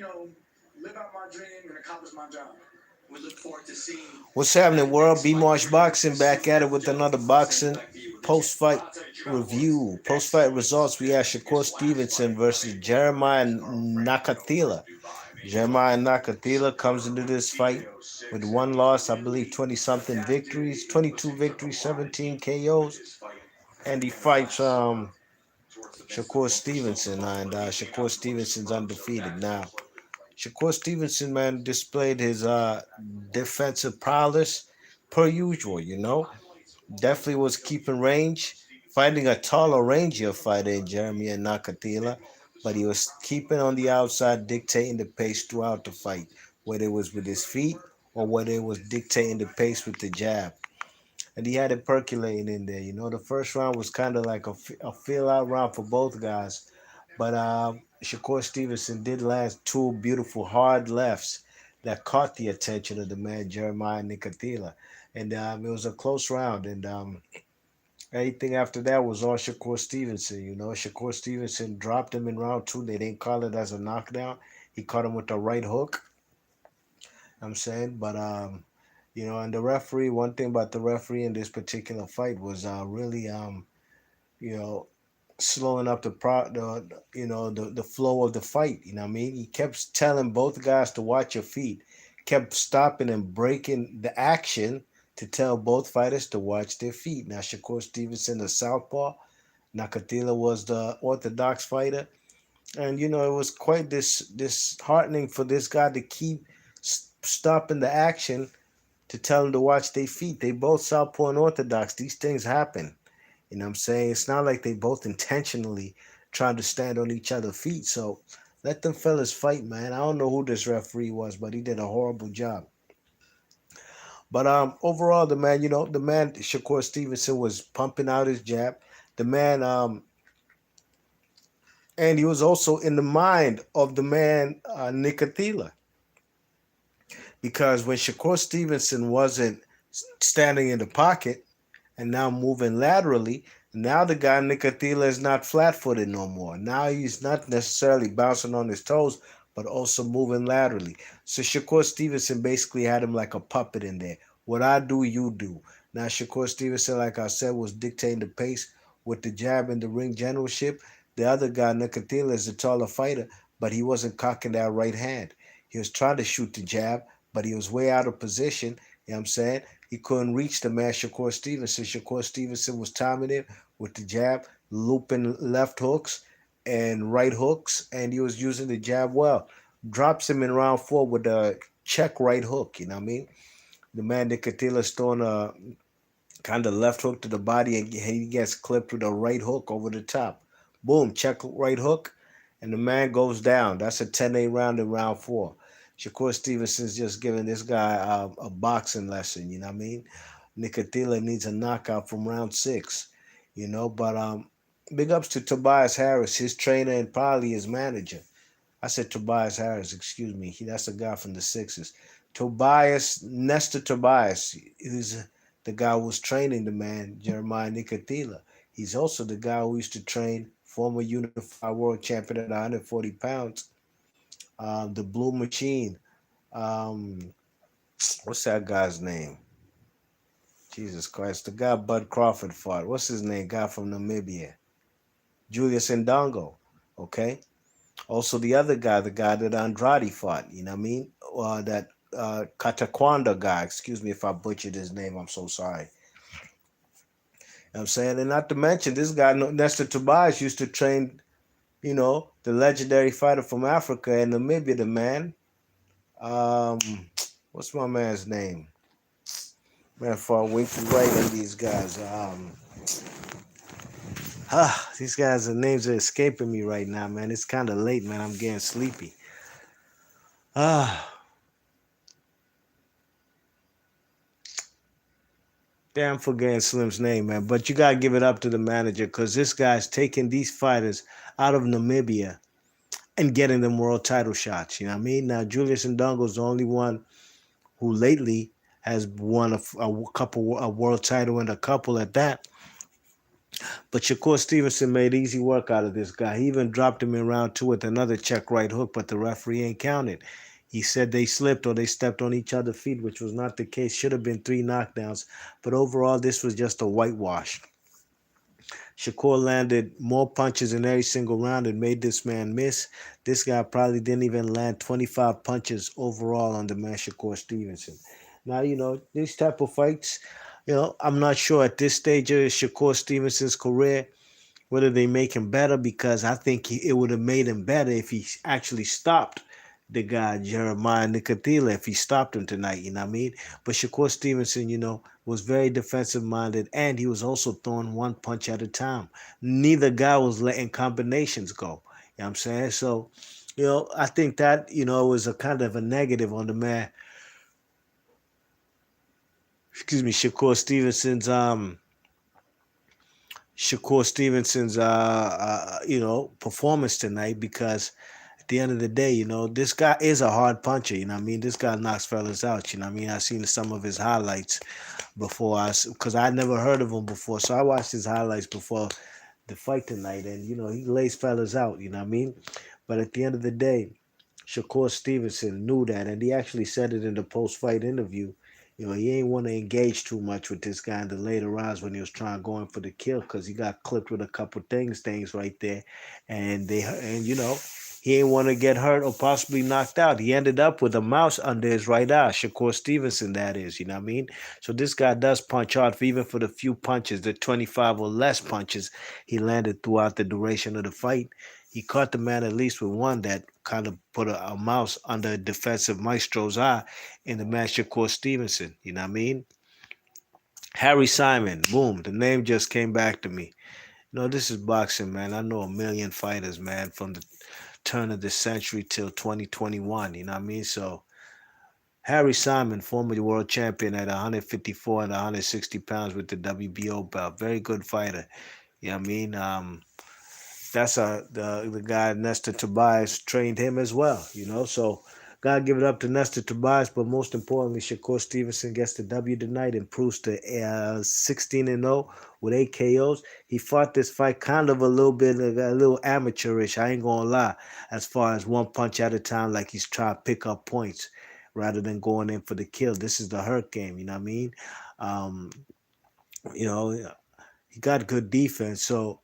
live out my dream and accomplish my job. We look forward to seeing. What's happening, world? B Marsh Boxing back at it with another boxing post-fight review. Post-fight results, we have Shakur Stevenson versus Jeremiah Nakathila. Jeremiah Nakathila comes into this fight with one loss, I believe 20-something victories, 22 victories, 17 KOs. And he fights Shakur Stevenson, and Shakur Stevenson's undefeated now. Shakur Stevenson, man, displayed his defensive prowess per usual, you know. Definitely was keeping range, fighting a taller, rangier fighter in Jeremiah Nakathila, but he was keeping on the outside, dictating the pace throughout the fight, whether it was with his feet or whether it was dictating the pace with the jab. And he had it percolating in there. You know, the first round was kind of like a feel out round for both guys. But Shakur Stevenson did land two beautiful hard lefts that caught the attention of the man Jeremiah Nakathila. And it was a close round. And anything after that was all Shakur Stevenson. You know, Shakur Stevenson dropped him in round two. They didn't call it as a knockdown. He caught him with a right hook. I'm saying, but you know, and the referee. One thing about the referee in this particular fight was really you know, slowing up the flow of the fight. You know what I mean? He kept telling both guys to watch your feet, kept stopping and breaking the action to tell both fighters to watch their feet. Now Shakur Stevenson, the southpaw, Nakathila was the orthodox fighter, and you know it was quite disheartening for this guy to keep stopping the action to tell them to watch their feet. They both southpaw and orthodox. These things happen. You know what I'm saying? It's not like they both intentionally trying to stand on each other's feet. So let them fellas fight, man. I don't know who this referee was, but he did a horrible job. But overall, the man Shakur Stevenson was pumping out his jab. The man and he was also in the mind of the man Nikathila. Because when Shakur Stevenson wasn't standing in the pocket and now moving laterally, now the guy Nakathila is not flat-footed no more. Now he's not necessarily bouncing on his toes, but also moving laterally. So Shakur Stevenson basically had him like a puppet in there. What I do, you do. Now Shakur Stevenson, like I said, was dictating the pace with the jab and the ring generalship. The other guy, Nakathila, is a taller fighter, but he wasn't cocking that right hand. He was trying to shoot the jab, but he was way out of position. You know what I'm saying? He couldn't reach the man Shakur Stevenson. Shakur Stevenson was timing it with the jab, looping left hooks and right hooks, and he was using the jab well. Drops him in round four with a check right hook, you know what I mean? The man Nicatila's throwing a kind of left hook to the body, and he gets clipped with a right hook over the top. Boom, check right hook, and the man goes down. That's a 10-8 round in round four. Shakur Stevenson's just giving this guy a boxing lesson, you know what I mean? Nicatila needs a knockout from round six, you know, but big ups to Tobias Harris, his trainer and probably his manager. I said Tobias Harris, excuse me. That's a guy from the Sixers. Nestor Tobias, is the guy who was training the man, Jeremiah Nicatila. He's also the guy who used to train former unified world champion at 140 pounds, the Blue Machine. Um, what's that guy's name? Jesus Christ, the guy Bud Crawford fought. What's his name? Guy from Namibia. Julius Ndongo. Okay. Also, the other guy, the guy that Andrade fought, you know what I mean? That Katakwanda guy, excuse me if I butchered his name, I'm so sorry. You know what I'm saying? And not to mention, this guy, Nestor Tobias, used to train, you know, the legendary fighter from Africa and Namibia, the man. Um, what's my man's name? Man, far winky right in these guys. These guys, the names are escaping me right now, man. It's kind of late, man. I'm getting sleepy. Ah. Damn, forgetting Slim's name, man. But you gotta give it up to the manager because this guy's taking these fighters out of Namibia and getting them world title shots. You know what I mean? Now Julius Ndongo's the only one who lately has won a couple a world title and a couple at that. But Shakur Stevenson made easy work out of this guy. He even dropped him in round 2 with another check right hook, but the referee ain't counted. He said they slipped or they stepped on each other's feet, which was not the case. Should have been 3 knockdowns. But overall, this was just a whitewash. Shakur landed more punches in every single round and made this man miss. This guy probably didn't even land 25 punches overall on the man Shakur Stevenson. Now, these type of fights, I'm not sure at this stage of Shakur Stevenson's career whether they make him better, because I think it would have made him better if he actually stopped the guy Jeremiah Nakathila, if he stopped him tonight, you know what I mean? But Shakur Stevenson, was very defensive minded, and he was also throwing one punch at a time. Neither guy was letting combinations go. You know what I'm saying? So, I think that, was a kind of a negative on the man, Shakur Stevenson's performance tonight, because at the end of the day, this guy is a hard puncher, you know what I mean? This guy knocks fellas out, you know what I mean? I've seen some of his highlights before, because I never heard of him before, so I watched his highlights before the fight tonight, and, he lays fellas out, you know what I mean? But at the end of the day, Shakur Stevenson knew that, and he actually said it in the post-fight interview. He ain't want to engage too much with this guy in the later rounds when he was trying going for the kill, because he got clipped with a couple things right there, and he ain't want to get hurt or possibly knocked out. He ended up with a mouse under his right eye. Shakur Stevenson, that is, you know what I mean? So this guy does punch hard, even for the few punches, the 25 or less punches he landed throughout the duration of the fight. He caught the man at least with one that kind of put a mouse under a defensive maestro's eye in the man Shakur Stevenson. You know what I mean? Harry Simon, boom, the name just came back to me. This is boxing, man. I know a million fighters, man, from the turn of the century till 2021. You know what I mean? So Harry Simon, former world champion at 154 and 160 pounds with the WBO belt. Very good fighter. You know what I mean? That's the guy Nestor Tobias trained him as well, So gotta give it up to Nestor Tobias, but most importantly, Shakur Stevenson gets the W tonight, improves to 16-0 with 8 KOs. He fought this fight kind of a little amateurish. I ain't gonna lie, as far as one punch at a time, like he's trying to pick up points rather than going in for the kill. This is the hurt game, you know what I mean? Um, you know, he got good defense, so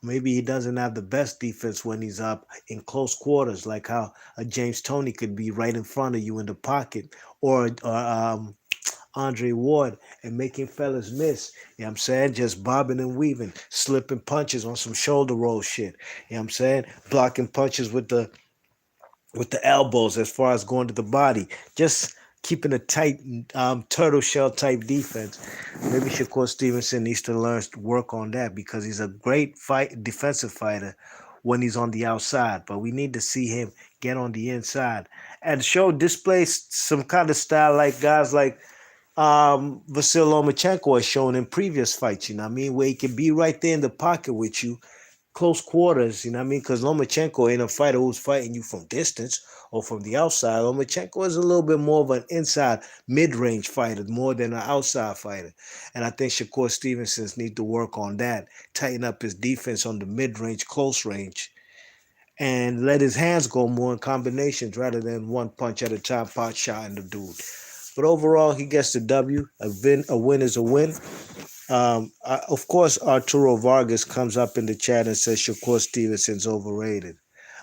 maybe he doesn't have the best defense when he's up in close quarters, like how a James Toney could be right in front of you in the pocket, or Andre Ward, and making fellas miss. You know what I'm saying? Just bobbing and weaving, slipping punches on some shoulder roll shit. You know what I'm saying? Blocking punches with the elbows as far as going to the body. Just keeping a tight turtle shell type defense. Maybe Shakur Stevenson needs to learn to work on that, because he's a great defensive fighter when he's on the outside. But we need to see him get on the inside and display some kind of style like guys like Vasyl Lomachenko has shown in previous fights, you know what I mean? Where he can be right there in the pocket with you, close quarters, you know what I mean? Because Lomachenko ain't a fighter who's fighting you from distance or from the outside. Lomachenko is a little bit more of an inside, mid-range fighter more than an outside fighter. And I think Shakur Stevenson needs to work on that, tighten up his defense on the mid-range, close range, and let his hands go more in combinations rather than one punch at a time, pot shot in the dude. But overall, he gets the W. A win is a win. Of course, Arturo Vargas comes up in the chat and says Shakur Stevenson's overrated.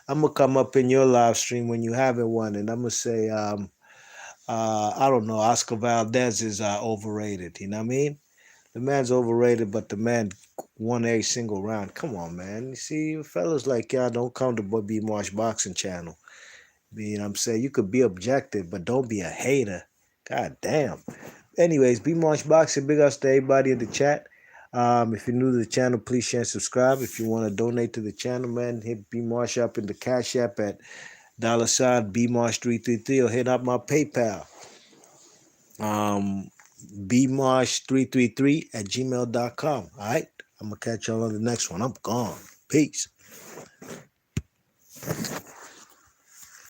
I'm going to come up in your live stream when you haven't one, and I'm going to say, I don't know, Oscar Valdez is overrated. You know what I mean? The man's overrated, but the man won every single round. Come on, man. You see, fellas like y'all don't come to B Marsh Boxing Channel. You know what I'm saying? You could be objective, but don't be a hater. God damn. Anyways, B Marsh Boxing, big ups to everybody in the chat. If you're new to the channel, please share and subscribe. If you want to donate to the channel, man, hit B Marsh up in the Cash App at $ B Marsh 333, or hit up my PayPal. bmarsh333 at gmail.com. All right? I'm going to catch y'all on the next one. I'm gone. Peace.